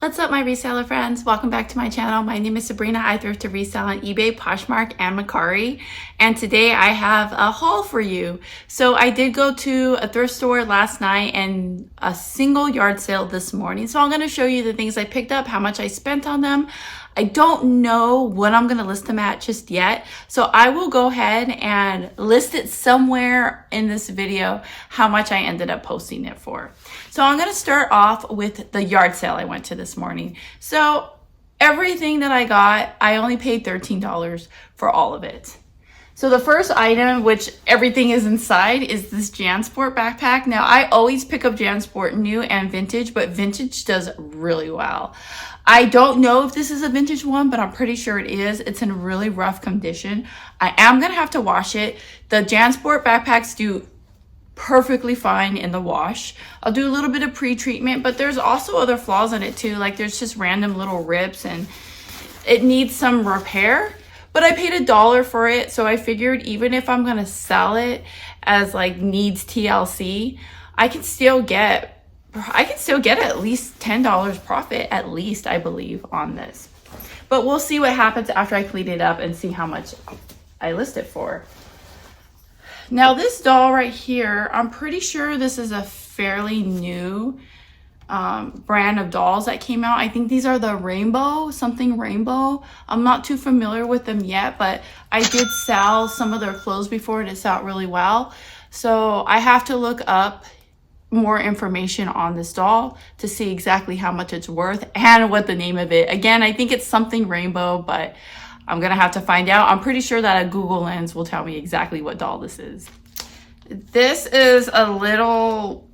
What's up, my reseller friends? Welcome back to my channel. My name is Sabrina. I thrift to resell on eBay, Poshmark, and Mercari. And today I have a haul for you. So I did go to a thrift store last night and a single yard sale this morning. So I'm going to show you the things I picked up, how much I spent on them. I don't know what I'm going to list them at just yet. So I will go ahead and list it somewhere in this video how much I ended up posting it for. So I'm going to start off with the yard sale I went to this morning. So everything that I got, I only paid $13 for all of it. So the first item, which everything is inside, is this JanSport backpack. Now I always pick up JanSport new and vintage, but vintage does really well. I don't know if this is a vintage one, but I'm pretty sure it is. It's in really rough condition. I am going to have to wash it. The JanSport backpacks do perfectly fine in the wash. I'll do a little bit of pre-treatment, but there's also other flaws in it too. Like there's just random little rips and it needs some repair. But I paid $1 for it, so I figured even if I'm gonna sell it as like needs TLC, I can still get at least $10 profit, at least, I believe, on this. But we'll see what happens after I clean it up and see how much I list it for. Now this doll right here, I'm pretty sure this is a fairly new brand of dolls that came out. I think these are the something rainbow. I'm not too familiar with them yet, but I did sell some of their clothes before and it sold really well. So I have to look up more information on this doll to see exactly how much it's worth and what the name of it. Again, I think it's something rainbow, but I'm gonna have to find out. I'm pretty sure that a Google lens will tell me exactly what doll this is. This is a little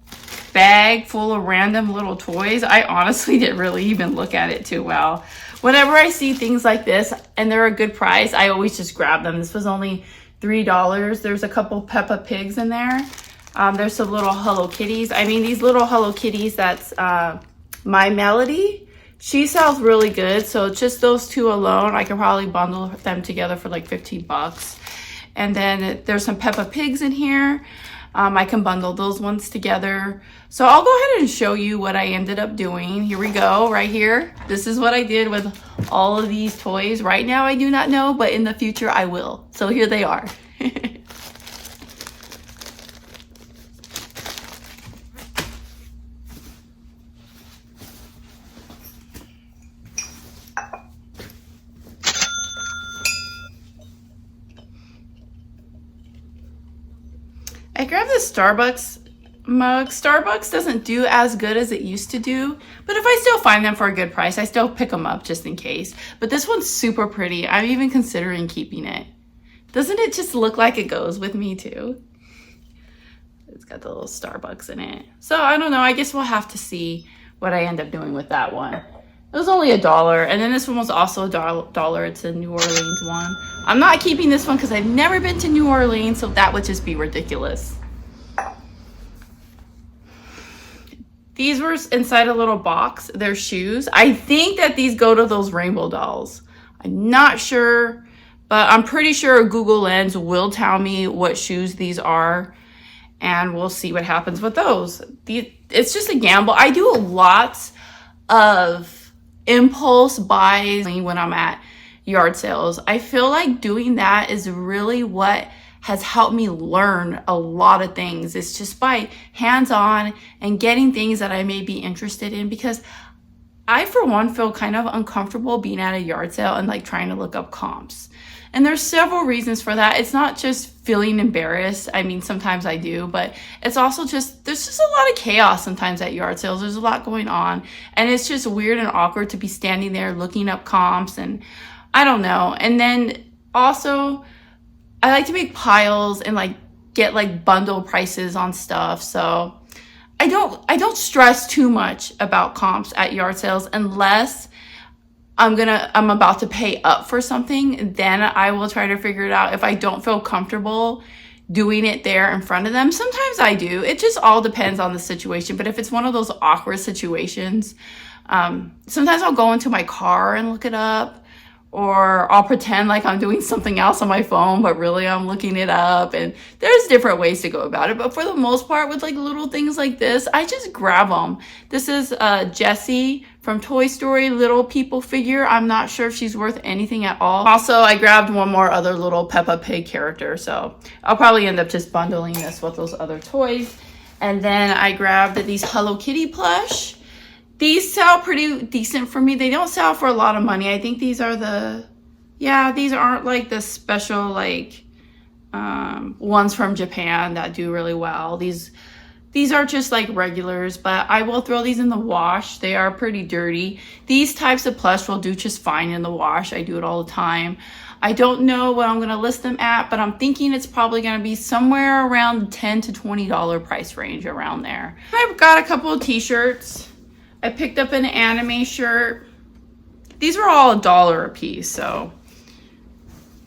bag full of random little toys. I honestly didn't really even look at it too well. Whenever I see things like this and they're a good price, I always just grab them. This was only $3. There's a couple Peppa Pigs in there. There's some little Hello Kitties. I mean, these little Hello Kitties, that's My Melody. She sells really good. So just those two alone, I could probably bundle them together for like 15 bucks. And then there's some Peppa Pigs in here. I can bundle those ones together. So I'll go ahead and show you what I ended up doing. Here we go, right here. This is what I did with all of these toys. Right now, I do not know, but in the future, I will. So here they are. I grabbed this Starbucks mug. Starbucks doesn't do as good as it used to do, but if I still find them for a good price, I still pick them up just in case. But this one's super pretty. I'm even considering keeping it. Doesn't it just look like it goes with me too? It's got the little Starbucks in it. So I don't know, I guess we'll have to see what I end up doing with that one. It was only $1, and then this one was also $1. It's a New Orleans one. I'm not keeping this one because I've never been to New Orleans, so that would just be ridiculous. These were inside a little box. They're shoes. I think that these go to those rainbow dolls. I'm not sure, but I'm pretty sure a Google lens will tell me what shoes these are, and we'll see what happens with those. It's just a gamble. I do lots of impulse buys when I'm at yard sales. I feel like doing that is really what has helped me learn a lot of things. It's just by hands-on and getting things that I may be interested in, because I, for one, feel kind of uncomfortable being at a yard sale and like trying to look up comps. And there's several reasons for that. It's not just feeling embarrassed. I mean, sometimes I do, but it's also just, there's just a lot of chaos sometimes at yard sales. There's a lot going on, and it's just weird and awkward to be standing there looking up comps, and I don't know. And then also, I like to make piles and like get like bundle prices on stuff. So I don't stress too much about comps at yard sales unless I'm about to pay up for something. Then I will try to figure it out if I don't feel comfortable doing it there in front of them. Sometimes I do. It just all depends on the situation. But if it's one of those awkward situations, sometimes I'll go into my car and look it up, or I'll pretend like I'm doing something else on my phone, but really I'm looking it up. And there's different ways to go about it. But for the most part, with like little things like this, I just grab them. This is Jessie from Toy Story little people figure. I'm not sure if she's worth anything at all. Also, I grabbed one more other little Peppa Pig character, so I'll probably end up just bundling this with those other toys. And then I grabbed these Hello Kitty plush. These sell pretty decent for me. They don't sell for a lot of money. I think these are these aren't like the special like ones from Japan that do really well. These are just like regulars, but I will throw these in the wash. They are pretty dirty. These types of plush will do just fine in the wash. I do it all the time. I don't know what I'm going to list them at, but I'm thinking it's probably going to be somewhere around the $10 to $20 price range, around there. I've got a couple of t-shirts. I picked up an anime shirt. These were all $1 a piece, so.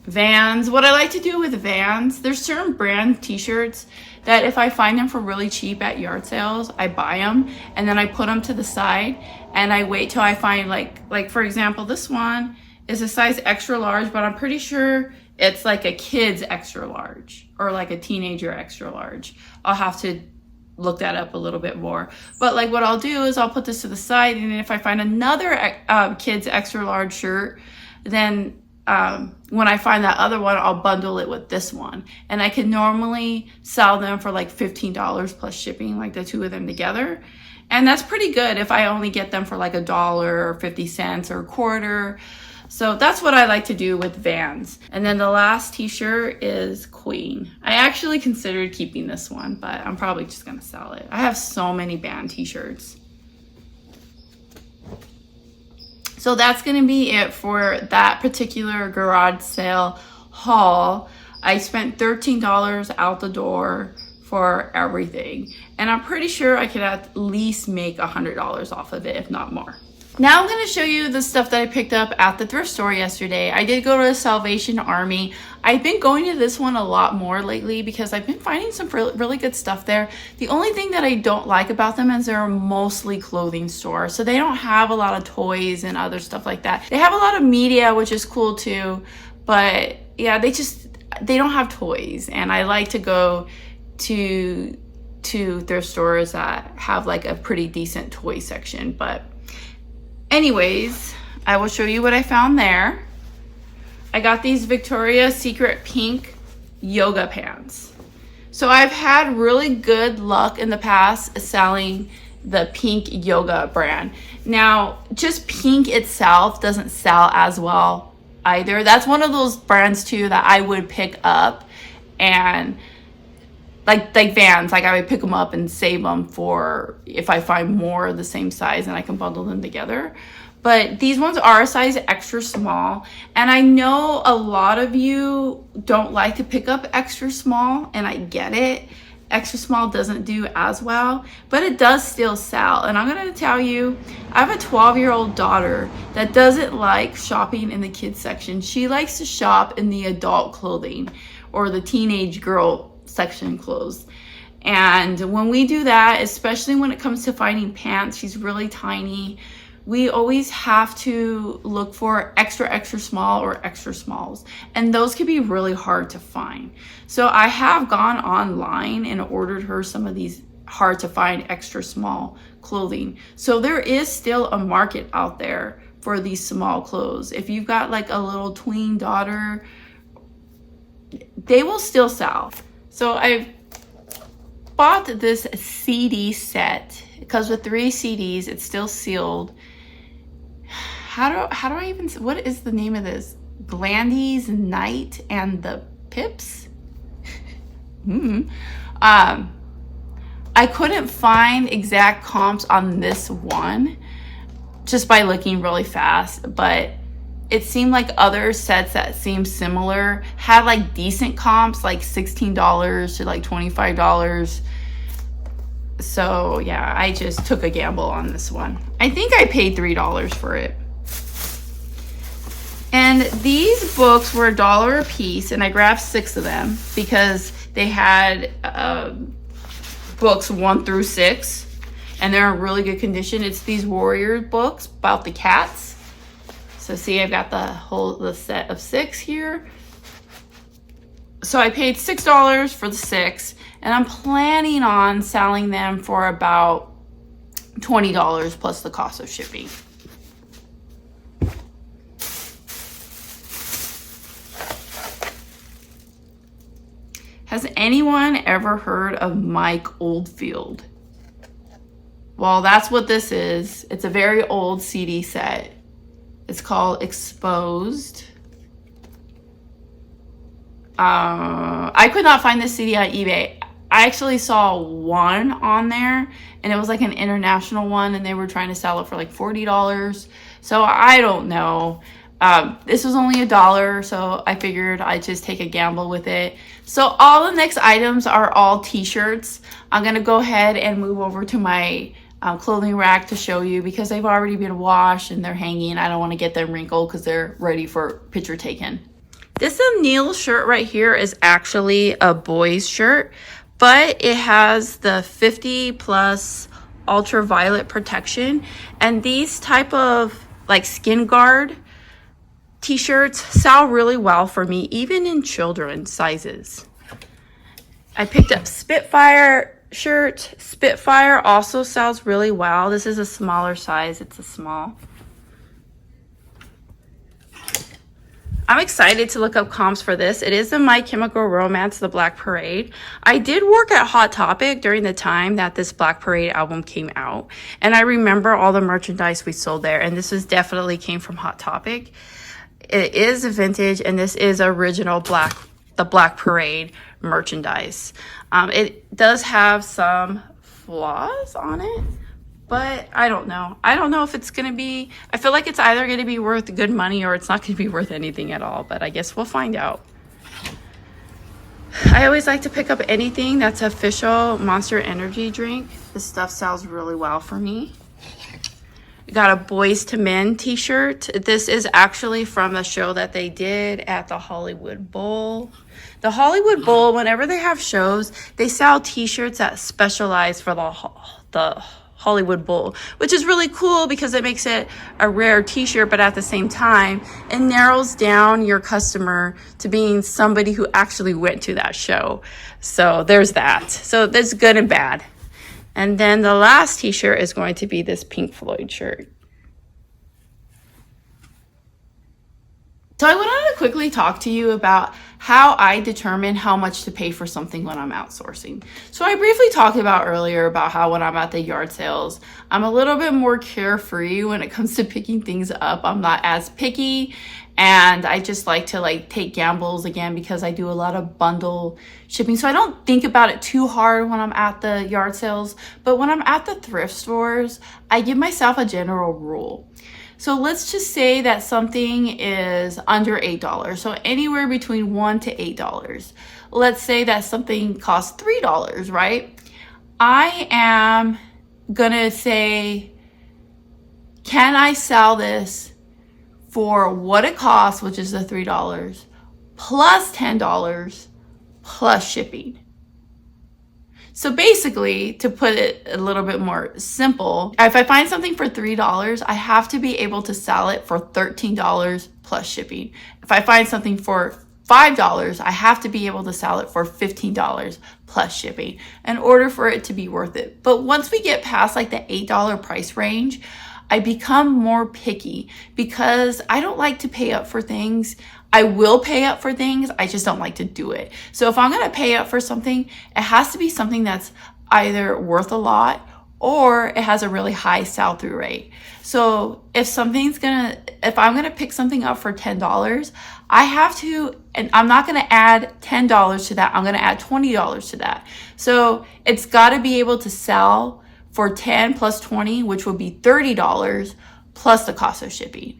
Vans. What I like to do with Vans, there's certain brand t-shirts that if I find them for really cheap at yard sales, I buy them and then I put them to the side and I wait till I find like for example, this one is a size extra large, but I'm pretty sure it's like a kid's extra large or like a teenager extra large. I'll have to look that up a little bit more. But like what I'll do is I'll put this to the side, and if I find another kid's extra large shirt, then when I find that other one, I'll bundle it with this one. And I can normally sell them for like $15 plus shipping, like the two of them together. And that's pretty good if I only get them for like $1 or 50 cents or a quarter. So that's what I like to do with Vans. And then the last t-shirt is Queen. I actually considered keeping this one, but I'm probably just gonna sell it. I have so many band t-shirts. So that's going to be it for that particular garage sale haul. I spent $13 out the door for everything. And I'm pretty sure I could at least make $100 off of it, if not more. Now I'm going to show you the stuff that I picked up at the thrift store yesterday. I did go to the Salvation Army. I've been going to this one a lot more lately because I've been finding some really good stuff there. The only thing that I don't like about them is they're mostly clothing store. So they don't have a lot of toys and other stuff like that. They have a lot of media, which is cool too. But yeah, they don't have toys. And I like to go to thrift stores that have like a pretty decent toy section. But anyways, I will show you what I found there. I got these Victoria's Secret pink yoga pants. So I've had really good luck in the past selling the pink yoga brand. Now, just pink itself doesn't sell as well either. That's one of those brands too that I would pick up, and like Vans, like I would pick them up and save them for if I find more of the same size and I can bundle them together. But these ones are a size extra small, and I know a lot of you don't like to pick up extra small, and I get it. Extra small doesn't do as well, but it does still sell. And I'm gonna tell you, I have a 12-year-old daughter that doesn't like shopping in the kids section. She likes to shop in the adult clothing or the teenage girl section clothes. And when we do that, especially when it comes to finding pants, she's really tiny, we always have to look for extra small or extra smalls, and those can be really hard to find. So I have gone online and ordered her some of these hard to find extra small clothing. So there is still a market out there for these small clothes. If you've got like a little tween daughter, they will still sell. So I've bought this CD set. It comes with 3 CDs. It's still sealed. How do I even, what is the name of this? Glandy's Night and the Pips? I couldn't find exact comps on this one just by looking really fast, but it seemed like other sets that seemed similar had like decent comps, like $16 to like $25. So yeah, I just took a gamble on this one. I think I paid $3 for it. And these books were $1 a piece, and I grabbed 6 of them because they had books 1 through 6, and they're in really good condition. It's these warrior books about the cats. So see, I've got the set of 6 here. So I paid $6 for the 6, and I'm planning on selling them for about $20 plus the cost of shipping. Has anyone ever heard of Mike Oldfield? Well, that's what this is. It's a very old CD set. It's called Exposed. I could not find this CD on eBay. I actually saw one on there, and it was like an international one, and they were trying to sell it for like $40. So I don't know. This was only $1, so I figured I'd just take a gamble with it. So all the next items are all t-shirts. I'm gonna go ahead and move over to my clothing rack to show you, because they've already been washed and they're hanging. I don't want to get them wrinkled because they're ready for picture taken. This Neil shirt right here is actually a boy's shirt, but it has the 50 plus ultraviolet protection, and these type of like skin guard t-shirts sell really well for me, even in children's sizes. I picked up Spitfire shirt. Spitfire also sells really well. This is a smaller size. It's a small. I'm excited to look up comps for this. It is the My Chemical Romance, The Black Parade. I did work at Hot Topic during the time that this Black Parade album came out, and I remember all the merchandise we sold there, and this definitely came from Hot Topic. It is vintage, and this is original the Black Parade merchandise. It does have some flaws on it, but I don't know. I don't know if it's going to be, I feel like it's either going to be worth good money or it's not going to be worth anything at all, but I guess we'll find out. I always like to pick up anything that's official Monster Energy drink. This stuff sells really well for me. Got a Boys to Men t-shirt. This is actually from the show that they did at the Hollywood Bowl. The Hollywood Bowl, whenever they have shows, they sell t-shirts that specialize for the Hollywood Bowl, which is really cool because it makes it a rare t-shirt, but at the same time, it narrows down your customer to being somebody who actually went to that show. So there's that. So there's good and bad. And then the last t-shirt is going to be this Pink Floyd shirt. So I wanted to quickly talk to you about how I determine how much to pay for something when I'm outsourcing. So I briefly talked about earlier about how when I'm at the yard sales, I'm a little bit more carefree when it comes to picking things up. I'm not as picky, and I just like to take gambles again because I do a lot of bundle shipping. So I don't think about it too hard when I'm at the yard sales, but when I'm at the thrift stores, I give myself a general rule. So let's just say that something is under $8, so anywhere between $1 to $8. Let's say that something costs $3, right? I am gonna say, can I sell this for what it costs, which is the $3, plus $10, plus shipping? So basically, to put it a little bit more simple, if I find something for $3, I have to be able to sell it for $13 plus shipping. If I find something for $5, I have to be able to sell it for $15 plus shipping in order for it to be worth it. But once we get past the $8 price range, I become more picky because I don't like to pay up for things. I will pay up for things, I just don't like to do it. So if I'm gonna pay up for something, it has to be something that's either worth a lot or it has a really high sell-through rate. So if I'm gonna pick something up for $10, I have to, and I'm not gonna add $10 to that, I'm gonna add $20 to that. So it's gotta be able to sell for 10 plus 20, which would be $30 plus the cost of shipping.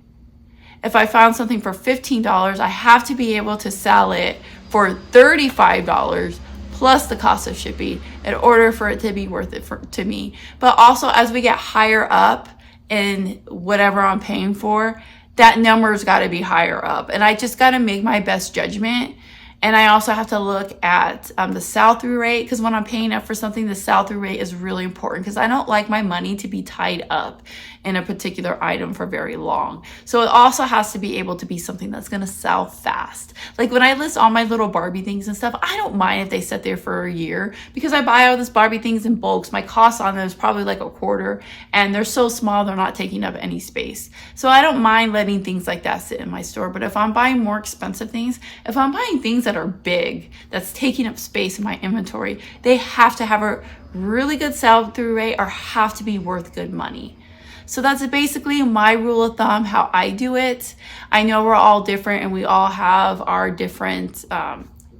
If I found something for $15, I have to be able to sell it for $35 plus the cost of shipping in order for it to be worth it to me. But also, as we get higher up in whatever I'm paying for, that number's got to be higher up. And I just got to make my best judgment. And I also have to look at the sell-through rate, because when I'm paying up for something, the sell-through rate is really important because I don't like my money to be tied up in a particular item for very long. So it also has to be able to be something that's going to sell fast. Like when I list all my little Barbie things and stuff, I don't mind if they sit there for a year because I buy all these Barbie things in bulks. My cost on them is probably like $1/4, and they're so small, they're not taking up any space. So I don't mind letting things like that sit in my store. But if I'm buying more expensive things, if I'm buying things that that are big, that's taking up space in my inventory, they have to have a really good sell-through rate or have to be worth good money. So that's basically my rule of thumb, how I do it. I know we're all different and we all have our different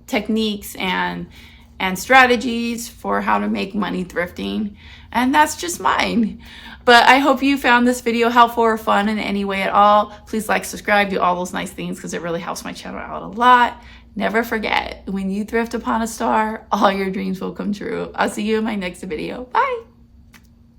techniques and strategies for how to make money thrifting, and that's just mine. But I hope you found this video helpful or fun in any way at all. Please like, subscribe, do all those nice things because it really helps my channel out a lot. Never forget, when you thrift upon a star, all your dreams will come true. I'll see you in my next video. Bye.